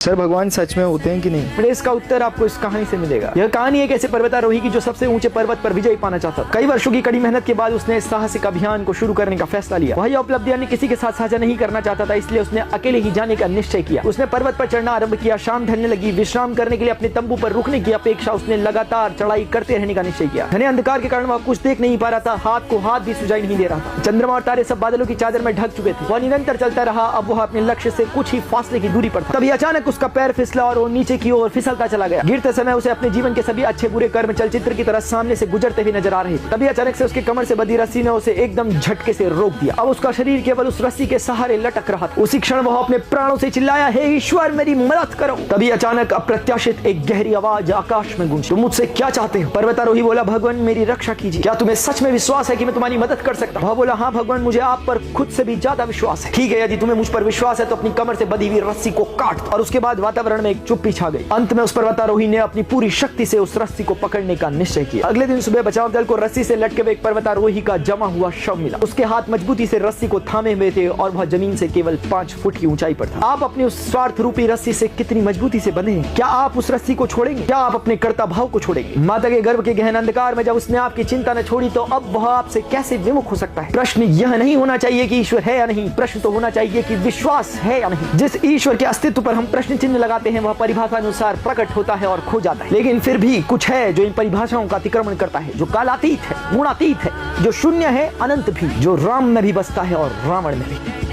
Sir भगवान सच में होते हैं कि नहीं? बट इसका उत्तर आपको इस कहानी से मिलेगा। यह कहानी एक ऐसे पर्वतारोही की जो सबसे ऊंचे पर्वत पर विजय पाना चाहता था। कई वर्षों की कड़ी मेहनत के बाद उसने इस साहसिक अभियान को शुरू करने का फैसला लिया। वह उपलब्धियां किसी के साथ साझा नहीं करना चाहता था, इसलिए उसने अकेले ही जाने का निश्चय किया। उसने पर्वत पर चढ़ना आरंभ किया। शाम ढलने लगी। विश्राम करने के लिए अपने तंबू पर रुकने की अपेक्षा उसने लगातार चढ़ाई करते रहने का निश्चय किया। घने अंधकार के कारण वह कुछ देख नहीं पा रहा था। हाथ को हाथ भी सुझाई नहीं दे रहा था। चंद्रमा और तारे सब बादलों की चादर में ढक चुके थे। वह निरंतर चलता रहा। अब वह अपने लक्ष्य से कुछ ही फासले की दूरी पर था। तभी अचानक उसका पैर फिसला और वो नीचे की ओर फिसलता चला गया। गिरते समय उसे अपने जीवन के सभी अच्छे बुरे कर्म चलचित्र की तरह सामने से गुजरते हुए नजर आ रहे थे। तभी अचानक से उसके कमर से बंधी रस्सी ने उसे एकदम झटके से रोक दिया। अब उसका शरीर केवल उस रस्सी के सहारे लटक रहा था। उसी क्षण वह अपने प्राणों से चिल्लाया, हे ईश्वर मेरी मदद करो। तभी अचानक अप्रत्याशित एक गहरी आवाज आकाश में गूंजी, तुम मुझसे क्या चाहते हो? पर्वतारोही बोला, भगवान मेरी रक्षा कीजिए। क्या तुम्हें सच में विश्वास है कि मैं तुम्हारी मदद कर सकता हूँ? वह बोला, हाँ भगवान, मुझे आप पर खुद से भी ज्यादा विश्वास है। ठीक है, यदि तुम्हें मुझ पर विश्वास है तो अपनी कमर से बंधी हुई रस्सी को काट। और उसके बाद वातावरण में एक चुप्पी छा गई। अंत में उस पर्वतारोही ने अपनी पूरी शक्ति से उस रस्सी को पकड़ने का निश्चय किया। अगले दिन सुबह बचाव दल को रस्सी से लटके हुए एक पर्वतारोही का जमा हुआ शव मिला। उसके हाथ मजबूती से रस्सी को थामे हुए थे और वह जमीन से केवल 5 फुट की ऊंचाई पर था। आप अपनी उस स्वार्थ रूपी रस्सी से कितनी मजबूती से बंधे हैं? क्या आप उस रस्सी को छोड़ेंगे? क्या आप अपने कर्ता भाव को छोड़ेंगे? माता के गर्भ के गहन अंधकार में जब उसने आपकी चिंता न छोड़ी तो अब वह आपसे कैसे विमुख हो सकता है? प्रश्न यह नहीं होना चाहिए कि ईश्वर है या नहीं, प्रश्न तो होना चाहिए कि विश्वास है या नहीं। जिस ईश्वर के अस्तित्व पर हम प्रश्न चिन्ह लगाते हैं वह परिभाषा अनुसार प्रकट होता है और खो जाता है। लेकिन फिर भी कुछ है जो इन परिभाषाओं का अतिक्रमण करता है, जो कालातीत है, गुणातीत है, जो शून्य है, अनंत भी, जो राम में भी बसता है और रावण में भी।